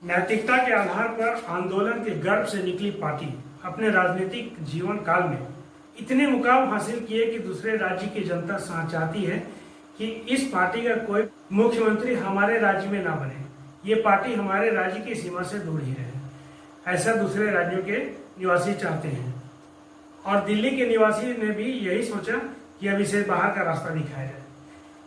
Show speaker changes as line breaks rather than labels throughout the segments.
नैतिकता के आधार पर आंदोलन के गर्भ से निकली पार्टी अपने राजनीतिक जीवन काल में इतने मुकाम हासिल किए कि दूसरे राज्य की जनता चाहती है कि इस पार्टी का कोई मुख्यमंत्री हमारे राज्य में ना बने, ये पार्टी हमारे राज्य की सीमा से दूर ही रहे, ऐसा दूसरे राज्यों के निवासी चाहते हैं। और दिल्ली के निवासी ने भी यही सोचा कि अब इसे बाहर का रास्ता दिखाया जाए,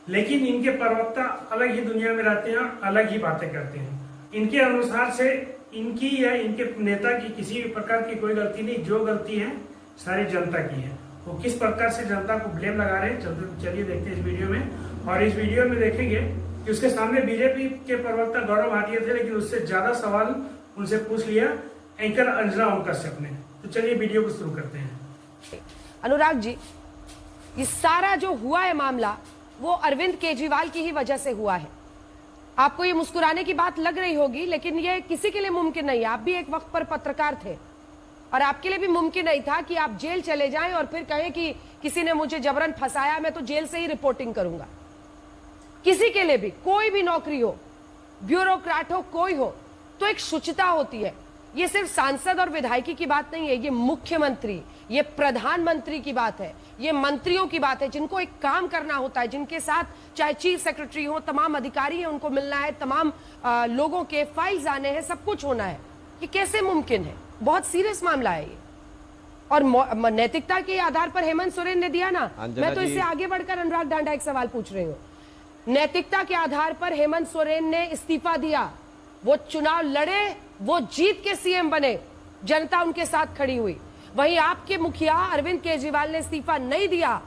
लेकिन इनके प्रवक्ता अलग ही दुनिया में रहते हैं, अलग ही बातें करते हैं। इनके अनुसार से इनकी या इनके नेता की किसी भी प्रकार की कोई गलती नहीं, जो गलती है सारी जनता की है। वो किस प्रकार से जनता को ब्लेम लगा रहे हैं, चलिए देखते हैं इस वीडियो में। और इस वीडियो में देखेंगे कि उसके सामने बीजेपी के प्रवक्ता गौरव भाटिया थे, लेकिन उससे ज्यादा सवाल उनसे पूछ लिया एंकर अंजना ओम कश्यप ने। तो चलिए वीडियो को शुरू करते हैं।
अनुराग जी, ये सारा जो हुआ है मामला वो अरविंद केजरीवाल की ही वजह से हुआ है। आपको ये मुस्कुराने की बात लग रही होगी, लेकिन ये किसी के लिए मुमकिन नहीं है। आप भी एक वक्त पर पत्रकार थे और आपके लिए भी मुमकिन नहीं था कि आप जेल चले जाएं और फिर कहें कि किसी ने मुझे जबरन फंसाया, मैं तो जेल से ही रिपोर्टिंग करूंगा। किसी के लिए भी, कोई भी नौकरी हो, ब्यूरोक्रेट हो, कोई हो, तो एक शुचिता होती है। ये सिर्फ सांसद और विधायकी की बात नहीं है, ये मुख्यमंत्री, ये प्रधानमंत्री की बात है, ये मंत्रियों की बात है, जिनको एक काम करना होता है, जिनके साथ चाहे चीफ सेक्रेटरी हो, तमाम अधिकारी हैं, उनको मिलना है, तमाम लोगों के फाइल्स आने हैं, सब कुछ होना है। ये कैसे मुमकिन है? बहुत सीरियस मामला है ये। और नैतिकता के आधार पर हेमंत सोरेन ने दिया ना। मैं तो इससे आगे बढ़कर अनुराग डांडा एक सवाल पूछ रही हूँ। नैतिकता के आधार पर हेमंत सोरेन ने इस्तीफा दिया, वो चुनाव लड़े, वो जीत के सीएम बने, जनता उनके साथ खड़ी हुई। वहीं आपके मुखिया अरविंद केजरीवाल ने इस्तीफा नहीं दिया,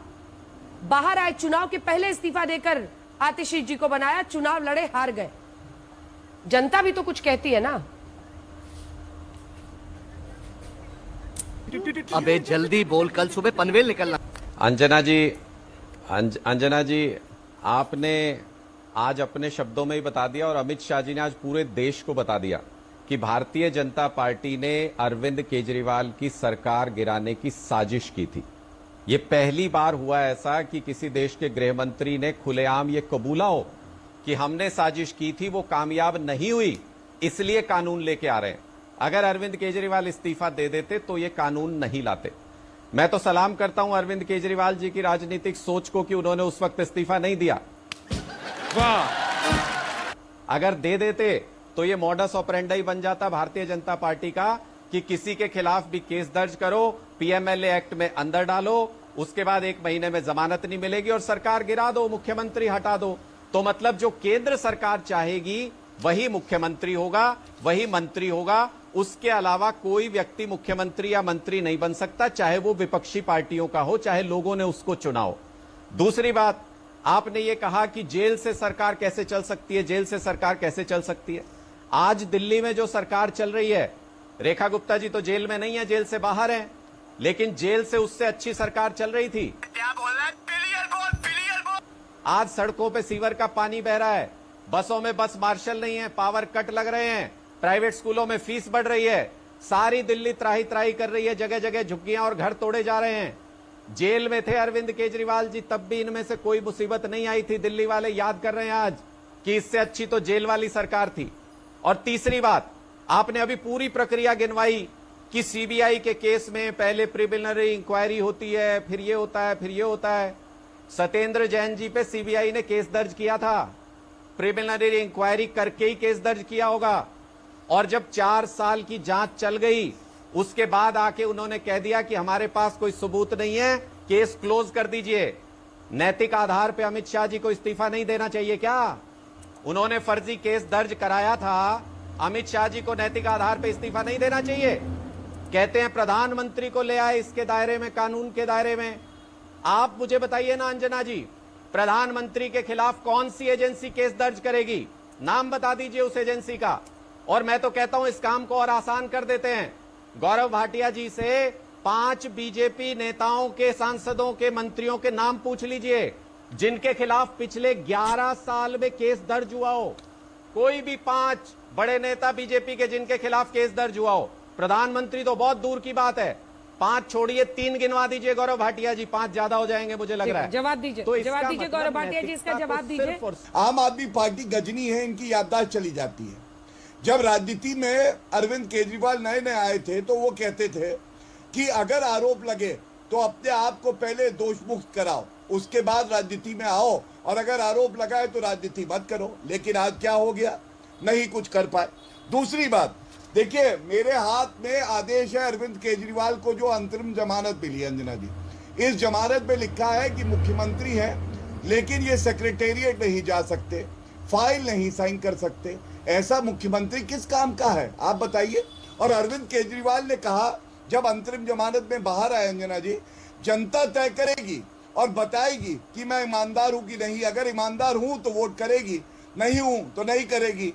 बाहर आए, चुनाव के पहले इस्तीफा देकर आतिशी जी को बनाया, चुनाव लड़े, हार गए। जनता भी तो कुछ कहती है ना।
अबे जल्दी बोल, कल सुबह पनवेल निकलना।
अंजना जी, आपने आज अपने शब्दों में ही बता दिया और अमित शाह जी ने आज पूरे देश को बता दिया कि भारतीय जनता पार्टी ने अरविंद केजरीवाल की सरकार गिराने की साजिश की थी। ये पहली बार हुआ ऐसा कि किसी देश के गृह मंत्री ने खुलेआम ये कबूला हो कि हमने साजिश की थी, वो कामयाब नहीं हुई, इसलिए कानून लेके आ रहे हैं। अगर अरविंद केजरीवाल इस्तीफा दे देते तो ये कानून नहीं लाते। मैं तो सलाम करता हूं अरविंद केजरीवाल जी की राजनीतिक सोच को कि उन्होंने उस वक्त इस्तीफा नहीं दिया। अगर दे देते तो ये मॉडस ऑपरेंडाई बन जाता भारतीय जनता पार्टी का कि किसी के खिलाफ भी केस दर्ज करो, पीएमएलए एक्ट में अंदर डालो, उसके बाद 1 महीने में जमानत नहीं मिलेगी और सरकार गिरा दो, मुख्यमंत्री हटा दो। तो मतलब जो केंद्र सरकार चाहेगी वही मुख्यमंत्री होगा, वही मंत्री होगा, उसके अलावा कोई व्यक्ति मुख्यमंत्री या मंत्री नहीं बन सकता, चाहे वो विपक्षी पार्टियों का हो, चाहे लोगों ने उसको चुना हो। दूसरी बात, आपने ये कहा कि जेल से सरकार कैसे चल सकती है, जेल से सरकार कैसे चल सकती है। आज दिल्ली में जो सरकार चल रही है, रेखा गुप्ता जी तो जेल में नहीं है, जेल से बाहर है, लेकिन जेल से उससे अच्छी सरकार चल रही थी।
क्या बोल रहा है? क्लियर बोल।
आज सड़कों पे सीवर का पानी बह रहा है, बसों में बस मार्शल नहीं है, पावर कट लग रहे हैं, प्राइवेट स्कूलों में फीस बढ़ रही है, सारी दिल्ली त्राही त्राही कर रही है, जगह जगह झुग्गियां और घर तोड़े जा रहे हैं। जेल में थे अरविंद केजरीवाल जी, तब भी इनमें से कोई मुसीबत नहीं आई थी। दिल्ली वाले याद कर रहे हैं आज कि इससे अच्छी तो जेल वाली सरकार थी। और तीसरी बात, आपने अभी पूरी प्रक्रिया गिनवाई कि सीबीआई के केस में पहले प्रिलिमिनरी इंक्वायरी होती है, फिर ये होता है, फिर ये होता है। सत्येंद्र जैन जी पे सीबीआई ने केस दर्ज किया था, प्रिलिमिनरी इंक्वायरी करके ही केस दर्ज किया होगा। और जब 4 साल की जांच चल गई, उसके बाद आके उन्होंने कह दिया कि हमारे पास कोई सबूत नहीं है, केस क्लोज कर दीजिए। नैतिक आधार पे अमित शाह जी को इस्तीफा नहीं देना चाहिए क्या? उन्होंने फर्जी केस दर्ज कराया था, अमित शाह जी को नैतिक आधार पे इस्तीफा नहीं देना चाहिए। कहते हैं प्रधानमंत्री को ले आए इसके दायरे में, कानून के दायरे में। आप मुझे बताइए ना अंजना जी, प्रधानमंत्री के खिलाफ कौन सी एजेंसी केस दर्ज करेगी? नाम बता दीजिए उस एजेंसी का। और मैं तो कहता हूं इस काम को और आसान कर देते हैं, गौरव भाटिया जी से 5 बीजेपी नेताओं के, सांसदों के, मंत्रियों के नाम पूछ लीजिए जिनके खिलाफ पिछले 11 साल में केस दर्ज हुआ हो। कोई भी 5 बड़े नेता बीजेपी के जिनके खिलाफ केस दर्ज हुआ हो। प्रधानमंत्री तो बहुत दूर की बात है, 5 छोड़िए, 3 गिनवा दीजिए गौरव भाटिया जी, 5 ज्यादा हो जाएंगे मुझे लग रहा है।
जवाब दीजिए,
तो
जवाब दीजिए गौरव भाटिया जी, इसका जवाब दीजिए।
आम आदमी पार्टी गजनी है, इनकी याददाश्त चली जाती है। जब राजनीति में अरविंद केजरीवाल नए नए आए थे तो वो कहते थे कि अगर आरोप लगे तो अपने आप को पहले दोष मुक्त कराओ, उसके बाद राजनीति में आओ, और अगर आरोप लगाए तो राजनीति मत करो। लेकिन आज क्या हो गया, नहीं कुछ कर पाए। दूसरी बात देखिए, मेरे हाथ में आदेश है अरविंद केजरीवाल को जो अंतरिम जमानत मिली है अंजना जी, इस जमानत में लिखा है कि मुख्यमंत्री है लेकिन ये सेक्रेटेरिएट नहीं जा सकते, फाइल नहीं साइन कर सकते। ऐसा मुख्यमंत्री किस काम का है आप बताइए। और अरविंद केजरीवाल ने कहा जब अंतरिम जमानत में बाहर आए अंजना जी, जनता तय करेगी और बताएगी कि मैं ईमानदार हूं कि नहीं। अगर ईमानदार हूं तो वोट करेगी, नहीं हूं तो नहीं करेगी।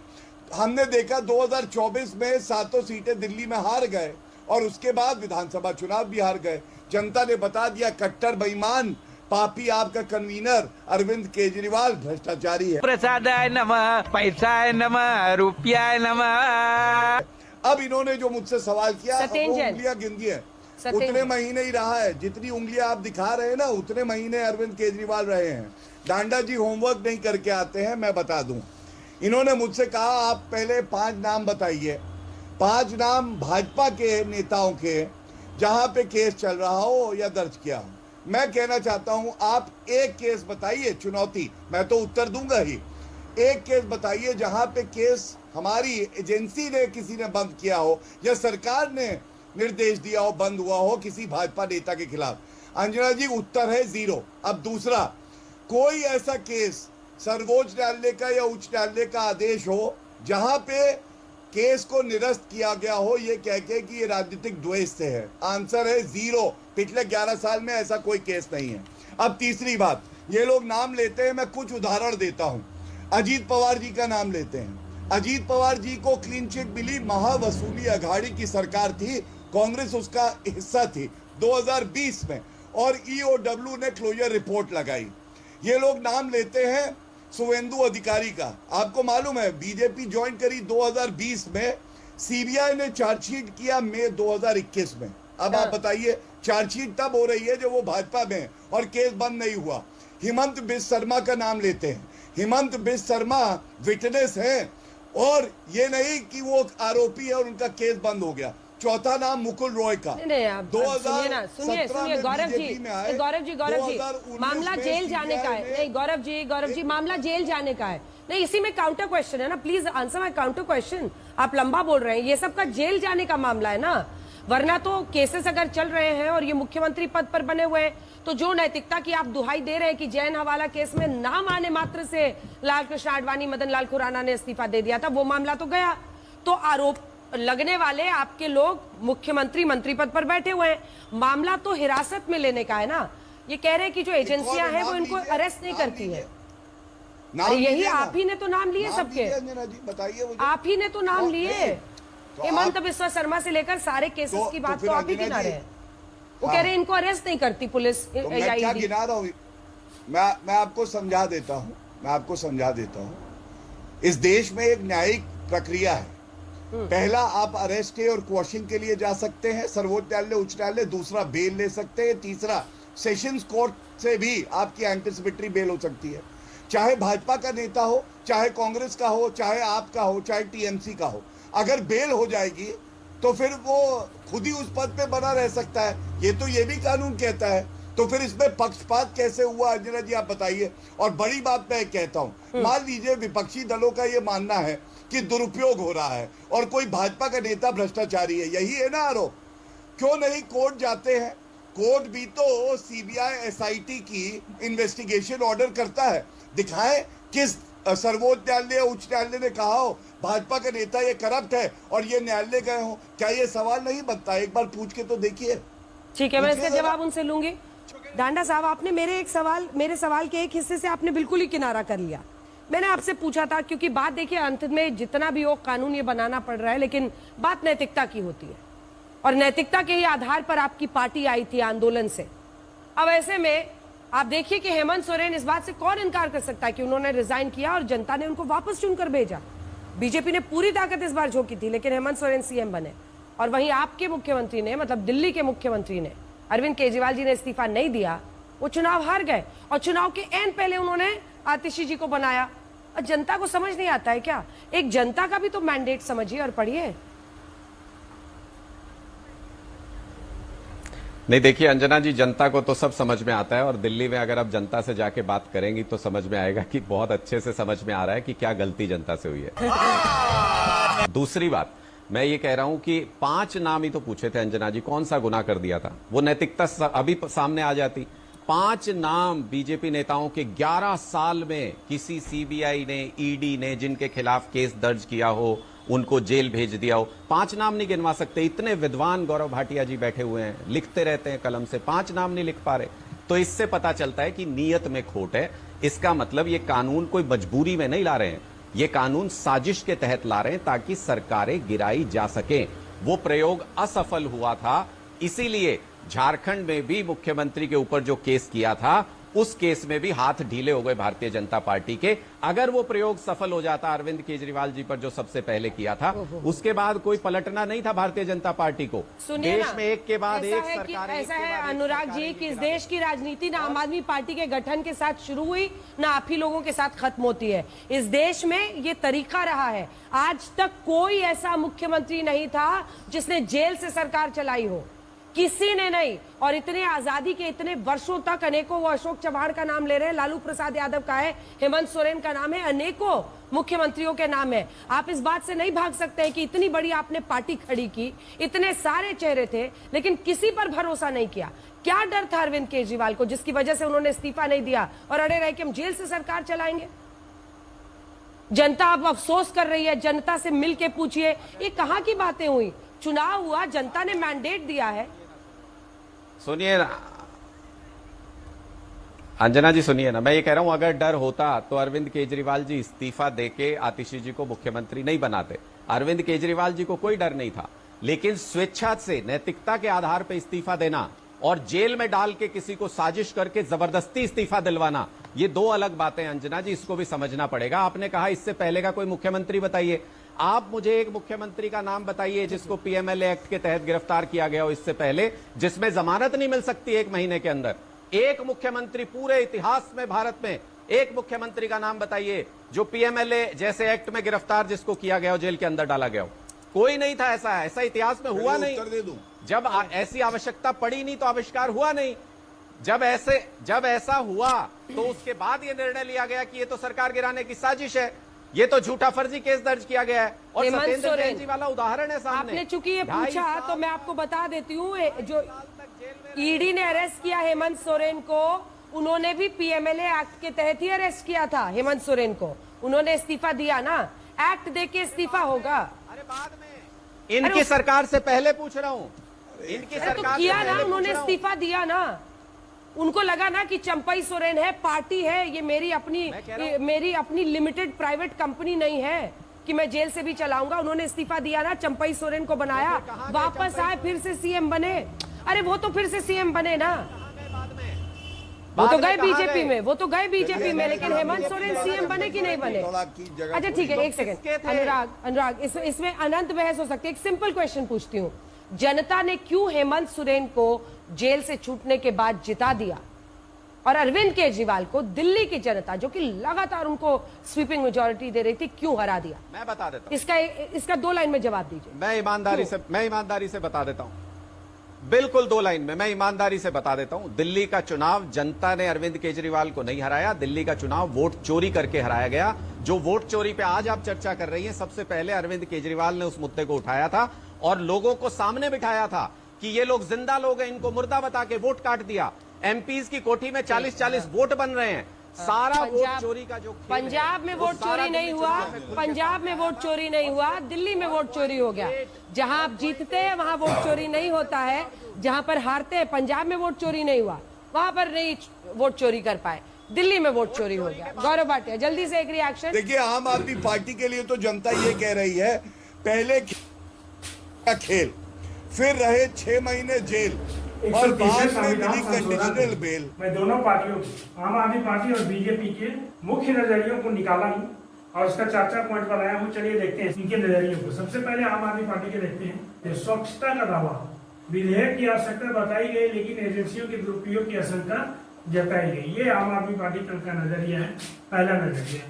हमने देखा 2024 में 7 सीटें दिल्ली में हार गए और उसके बाद विधानसभा चुनाव भी हार गए। जनता ने बता दिया कट्टर बेईमान पापी आपका कन्वीनर अरविंद केजरीवाल भ्रष्टाचारी है।
प्रसादाय नमः, पैसाय नमः, रुपयाय नमः।
अब इन्होंने जो मुझसे सवाल किया वो
सत्येंद्र
उंगलियां गिनती है,
सत्येंद्र
उतने महीने ही रहा है। जितनी उंगलियां आप दिखा रहे हैं ना, उतने महीने अरविंद केजरीवाल रहे हैं। डांडा जी होमवर्क नहीं करके आते हैं, मैं बता दूं। इन्होंने मुझसे कहा आप पहले 5 नाम बताइए, 5 नाम भाजपा के नेताओं के जहां पे केस चल रहा हो या दर्ज किया हो। मैं कहना चाहता हूं आप एक केस बताइए, चुनौती, मैं तो उत्तर दूंगा ही। एक केस बताइए जहां पे केस हमारी एजेंसी ने किसी ने बंद किया हो या सरकार ने निर्देश दिया हो, बंद हुआ हो किसी भाजपा नेता के खिलाफ। अंजना जी उत्तर है 0। अब दूसरा, कोई ऐसा केस सर्वोच्च न्यायालय का या उच्च न्यायालय का आदेश हो जहां पे केस को निरस्त किया गया हो ये कह के कि ये राजनीतिक द्वेष से है। आंसर है 0। पिछले 11 साल में ऐसा कोई केस नहीं है। अब तीसरी बात, ये लोग नाम लेते हैं, मैं कुछ उदाहरण देता हूं। अजीत पवार जी का नाम लेते हैं। अजीत पवार जी को क्लीन चिट मिली, महावसूली अघाड़ी की सरकार थी, कांग्रेस उसका हिस्सा थी 2020 में, और ईओडब्ल्यू ने क्लोजर रिपोर्ट लगाई। ये लोग नाम लेते हैं शुवेंदु अधिकारी का। आपको मालूम है बीजेपी ज्वाइन करी 2020 में, सीबीआई ने चार्जशीट किया मई 2021 में। अब आप बताइए, चार्जशीट तब हो रही है जब वो भाजपा में और केस बंद नहीं हुआ। हिमंत बिस्वा शर्मा का नाम लेते हैं। हिमंत बिस्वा शर्मा विटनेस हैं और ये नहीं कि वो आरोपी है और उनका केस बंद हो गया। चौथा नाम मुकुल रॉय का।
नहीं आप सुनिए गौरव जी, मामला जेल जाने का है। नहीं गौरव जी मामला जेल जाने का है। नहीं, इसी में काउंटर क्वेश्चन है ना, please answer my counter question. आप लंबा बोल रहे हैं, ये सब का जेल जाने का मामला है ना, वरना तो केसेस अगर चल रहे हैं और ये मुख्यमंत्री पद पर बने हुए हैं तो जो नैतिकता की आप दुहाई दे रहे हैं कि जैन हवाला केस में नाम आने मात्र से लाल कृष्ण आडवाणी, मदन लाल खुराना ने इस्तीफा दे दिया था, वो मामला तो गया। तो आरोप लगने वाले आपके लोग मुख्यमंत्री मंत्री पद पर बैठे हुए हैं, मामला तो हिरासत में लेने का है ना। ये कह रहे हैं कि जो एजेंसियां हैं वो इनको अरेस्ट नहीं करती है। यही आप ही ने तो नाम लिए सबके,
बताइए
आप ही ने तो नाम लिए। हेमंत बिस्वा शर्मा से लेकर सारे केसेस की बात तो आप ही गिना रहे हैं। वो कह रहे हैं इनको अरेस्ट नहीं करती पुलिस।
मैं क्या गिना रहा हूं, मैं आपको समझा देता हूं। इस देश में एक न्यायिक प्रक्रिया है। पहला, आप अरेस्ट के और क्वेश्चन के लिए जा सकते हैं सर्वोच्च न्यायालय, उच्च न्यायालय। दूसरा, बेल ले सकते हैं। तीसरा, सेशंस कोर्ट से भी आपकी एंटिसिपेटरी बेल हो सकती है। चाहे भाजपा का नेता हो, चाहे कांग्रेस का हो, चाहे आपका हो, चाहे टीएमसी का हो, अगर बेल हो जाएगी तो फिर वो खुद ही उस पद पे बना रह सकता है। ये भी कानून कहता है। तो फिर इसमें पक्षपात कैसे हुआ अंजना जी, आप बताइए। और बड़ी बात मैं कहता हूं, मान लीजिए विपक्षी दलों का ये मानना है कि दुरुपयोग हो रहा है और कोई भाजपा का नेता भ्रष्टाचारी है, यही है ना आरोप, क्यों नहीं कोर्ट जाते हैं? कोर्ट भी तो सीबीआई एसआईटी की इन्वेस्टिगेशन ऑर्डर करता है। दिखाएं किस सर्वोच्च न्यायालय, उच्च न्यायालय ने कहा हो भाजपा का नेता ये करप्ट है और ये न्यायालय गए हो, क्या ये सवाल नहीं बनता? एक बार पूछ के तो देखिए।
ठीक है, मैं इसका जवाब उनसे लूंगी। डांडा साहब, आपने मेरे सवाल के एक हिस्से से आपने बिल्कुल ही किनारा कर लिया। मैंने आपसे पूछा था, क्योंकि बात देखिए अंत में जितना भी हो कानून ये बनाना पड़ रहा है, लेकिन बात नैतिकता की होती है और नैतिकता के ही आधार पर आपकी पार्टी आई थी आंदोलन से। अब ऐसे में आप देखिए कि हेमंत सोरेन, इस बात से कौन इनकार कर सकता है कि उन्होंने रिजाइन किया और जनता ने उनको वापस चुनकर भेजा। बीजेपी ने पूरी ताकत इस बार झोंकी थी, लेकिन हेमंत सोरेन सीएम बने। और वहीं आपके मुख्यमंत्री ने, मतलब दिल्ली के मुख्यमंत्री ने, अरविंद केजरीवाल जी ने इस्तीफा नहीं दिया, वो चुनाव हार गए और चुनाव के एंड पहले उन्होंने आतिशी जी को बनाया। और जनता को समझ नहीं आता है क्या? एक जनता का भी तो मैंडेट समझिए और पढ़िए।
नहीं, देखिए अंजना जी, जनता को तो सब समझ में आता है और दिल्ली में अगर आप जनता से जाके बात करेंगी तो समझ में आएगा कि बहुत अच्छे से समझ में आ रहा है कि क्या गलती जनता से हुई है। दूसरी बात, मैं ये कह रहा हूं कि 5 नाम ही तो पूछे थे अंजना जी, कौन सा गुनाह कर दिया था? वो नैतिकता अभी सामने आ जाती। 5 नाम बीजेपी नेताओं के 11 साल में किसी सीबीआई ने, ईडी ने जिनके खिलाफ केस दर्ज किया हो, उनको जेल भेज दिया हो, 5 नाम नहीं गिनवा सकते। इतने विद्वान गौरव भाटिया जी बैठे हुए हैं, लिखते रहते हैं कलम से, 5 नाम नहीं लिख पा रहे। तो इससे पता चलता है कि नीयत में खोट है। इसका मतलब ये कानून कोई मजबूरी में नहीं ला रहे हैं, ये कानून साजिश के तहत ला रहे हैं ताकि सरकारें गिराई जा सकें। वो प्रयोग असफल हुआ था, इसीलिए झारखंड में भी मुख्यमंत्री के ऊपर जो केस किया था उस केस में भी हाथ ढीले हो गए भारतीय जनता पार्टी के। अगर वो प्रयोग सफल हो जाता अरविंद केजरीवाल जी पर जो सबसे पहले किया था, उसके बाद कोई पलटना नहीं था भारतीय जनता पार्टी को। देश में एक के बाद एक सरकार,
ऐसा है अनुराग जी कि इस देश की राजनीति ना आम आदमी पार्टी के गठन के साथ शुरू हुई, ना आप ही लोगों के साथ खत्म होती है। इस देश में ये तरीका रहा है। आज तक कोई ऐसा मुख्यमंत्री नहीं था जिसने जेल से सरकार चलाई हो, किसी ने नहीं। और इतने आजादी के इतने वर्षों तक अनेकों, वो अशोक चव्हाण का नाम ले रहे हैं, लालू प्रसाद यादव का है, हेमंत सोरेन का नाम है, अनेकों मुख्यमंत्रियों के नाम है। आप इस बात से नहीं भाग सकते हैं कि इतनी बड़ी आपने पार्टी खड़ी की, इतने सारे चेहरे थे, लेकिन किसी पर भरोसा नहीं किया। क्या डर था अरविंद केजरीवाल को जिसकी वजह से उन्होंने इस्तीफा नहीं दिया और अड़े रहे कि हम जेल से सरकार चलाएंगे? जनता अब अफसोस कर रही है, जनता से मिल के पूछिए ये कहां की बातें हुई। चुनाव हुआ, जनता ने मैंडेट दिया है।
सुनिए ना अंजना जी, सुनिए ना, मैं ये कह रहा हूं अगर डर होता तो अरविंद केजरीवाल जी इस्तीफा देके आतिशी जी को मुख्यमंत्री नहीं बनाते। अरविंद केजरीवाल जी को कोई डर नहीं था, लेकिन स्वेच्छा से नैतिकता के आधार पर इस्तीफा देना और जेल में डाल के किसी को साजिश करके जबरदस्ती इस्तीफा दिलवाना, ये 2 अलग बातें हैं अंजना जी, इसको भी समझना पड़ेगा। आपने कहा इससे पहले का कोई मुख्यमंत्री बताइए, आप मुझे एक मुख्यमंत्री का नाम बताइए जिसको पीएमएलए एक्ट के तहत गिरफ्तार किया गया हो इससे पहले, जिसमें जमानत नहीं मिल सकती 1 महीने के अंदर। एक मुख्यमंत्री पूरे इतिहास में, भारत में एक मुख्यमंत्री का नाम बताइए जो पीएमएलए जैसे एक्ट में गिरफ्तार जिसको किया गया हो, जेल के अंदर डाला गया हो। कोई नहीं था ऐसा, ऐसा इतिहास में हुआ नहीं।
दे दूं।
जब ऐसी आवश्यकता पड़ी नहीं तो आविष्कार हुआ नहीं। जब ऐसा हुआ तो उसके बाद यह निर्णय लिया गया कि ये तो सरकार गिराने की साजिश है, ये तो झूठा फर्जी केस दर्ज किया गया है। और सत्येंद्र जैन जी वाला उदाहरण है सामने।
आपने चूंकि ये पूछा तो मैं आपको बता देती हूँ, जो ईडी ने अरेस्ट किया हेमंत सोरेन को, उन्होंने भी पीएमएलए एक्ट के तहत ही अरेस्ट किया था हेमंत सोरेन को। उन्होंने इस्तीफा दिया ना, एक्ट देके इस्तीफा होगा।
अरे बाद में इनकी सरकार से पहले पूछ रहा हूँ, इनकी सरकार
किया ना, उन्होंने इस्तीफा दिया ना। उनको लगा ना कि चंपई सोरेन है, पार्टी है, ये मेरी अपनी लिमिटेड प्राइवेट कंपनी नहीं है कि मैं जेल से भी चलाऊंगा। उन्होंने इस्तीफा दिया ना, चंपई सोरेन को बनाया, वापस आए, फिर से सीएम बने। अरे वो तो फिर से सीएम बने ना, वो तो गए बीजेपी में, लेकिन हेमंत सोरेन सीएम बने कि नहीं बने? अच्छा ठीक है, एक सेकंड अनुराग, इसमें अनंत बहस हो सकती है। एक सिंपल क्वेश्चन पूछती हूँ, जनता ने क्यों हेमंत सोरेन को जेल से छूटने के बाद जिता दिया और अरविंद केजरीवाल को दिल्ली की जनता, जो कि लगातार उनको स्वीपिंग मेजॉरिटी दे रही थी, क्यों हरा दिया?
मैं बता देता हूं।
इसका 2 लाइन में जवाब दीजिए।
मैं ईमानदारी से बता देता हूं, बिल्कुल 2 लाइन में मैं ईमानदारी से बता देता हूं। दिल्ली का चुनाव जनता ने अरविंद केजरीवाल को नहीं हराया, दिल्ली का चुनाव वोट चोरी करके हराया गया। जो वोट चोरी पे आज आप चर्चा कर रही हैं, सबसे पहले अरविंद केजरीवाल ने उस मुद्दे को उठाया था और लोगों को सामने बिठाया था कि ये लोग जिंदा लोग हैं, इनको मुर्दा बता के वोट काट दिया। एमपीज की कोठी में 40-40 वोट बन रहे हैं। सारा वोट चोरी का जो
पंजाब में वोट चोरी नहीं हुआ, पंजाब में वोट चोरी नहीं हुआ, दिल्ली में वोट चोरी हो गया। जहां आप जीतते हैं वहां वोट चोरी नहीं होता है, जहां पर हारते हैं, पंजाब में वोट चोरी नहीं हुआ, वहां पर नहीं वोट चोरी कर पाए, दिल्ली में वोट चोरी हो गया। गौरव भाटिया, जल्दी से एक रिएक्शन।
देखिए, आम आदमी पार्टी के लिए तो जनता ये कह रही है, पहले खेल, फिर रहे 6 महीने जेल और बाद में मिली कंडीशनल बेल।
मैं दोनों पार्टियों की, आम आदमी पार्टी और बीजेपी के मुख्य नजरियों को निकाला हूँ और उसका 4 पॉइंट बनाया हूँ। चलिए देखते हैं इनके नजरियों को। सबसे पहले आम आदमी पार्टी के देखते हैं। स्वच्छता का दावा, विधेयक की आवश्यकता बताई गई लेकिन एजेंसियों के दुरुपयोग की आशंका जताई गई। ये आम आदमी पार्टी का नजरिया है, पहला नजरिया।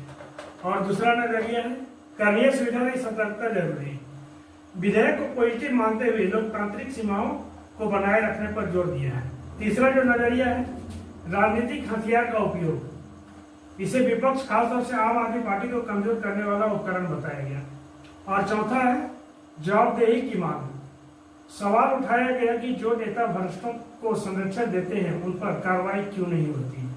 और दूसरा नजरिया है करणीय सुविधा नहीं सतर्कता जरूरी है। विधेयक को पॉजिटिव मानते हुए लोकतांत्रिक सीमाओं को बनाए रखने पर जोर दिया है। तीसरा जो नजरिया है राजनीतिक हथियार का उपयोग, इसे विपक्ष खासतौर से आम आदमी पार्टी को कमजोर करने वाला उपकरण बताया गया। और चौथा है जवाबदेही की मांग। सवाल उठाया गया कि जो नेता भ्रष्टों को संरक्षण देते हैं उन पर कार्रवाई क्यों नहीं होती।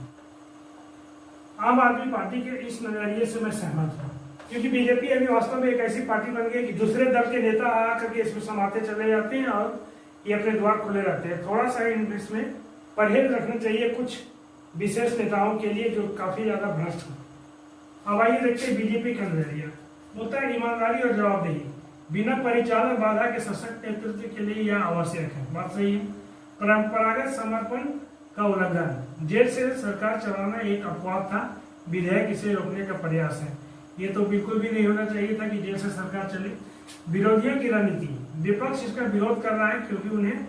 आम आदमी पार्टी के इस नजरिए से मैं सहमत हूँ, क्योंकि बीजेपी अभी वास्तव में एक ऐसी पार्टी बन गई कि दूसरे दल के नेता आकर के इसमें समाते चले जाते हैं और ये अपने द्वार खुले रहते हैं। थोड़ा सा इसमें परहेज रखना चाहिए कुछ विशेष नेताओं के लिए जो काफी ज्यादा भ्रष्ट हो। अब आइए देखते हैं बीजेपी का नजरिया। बोलता है ईमानदारी और जवाबदेही, बिना परिचालन बाधा के सशक्त नेतृत्व के लिए यह आवश्यक है। बात सही है। परंपरागत समर्पण का उल्लंघन, जेल से सरकार चलाना एक अपवाद था, विधेयक इसे रोकने का प्रयास है। ये तो बिल्कुल भी नहीं होना चाहिए था कि जेल से सरकार चले। विरोधियों की रणनीति, विपक्ष इसका विरोध कर रहा है क्योंकि उन्हें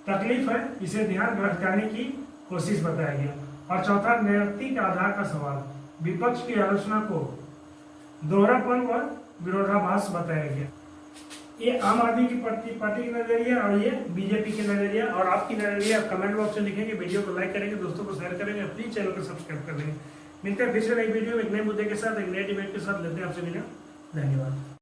तकलीफ है, इसे ध्यान भटकाने की कोशिश बताया गया। और चौथा नैतिक आधार का सवाल, विपक्ष की आलोचना को दोहरापन व विरोधाभास बताया गया। ये आम आदमी की पार्टी की नजरिया और ये बीजेपी की नजरिया। और आपकी नजरिया आप कमेंट बॉक्स में लिखेंगे, वीडियो को लाइक करेंगे, दोस्तों को शेयर करेंगे, प्लीज चैनल को सब्सक्राइब कर देंगे। मिलते हैं फिर से नई वीडियो में एक नए मुद्दे के साथ, एक नए डिबेट के साथ लेते हैं आपसे मिला। धन्यवाद।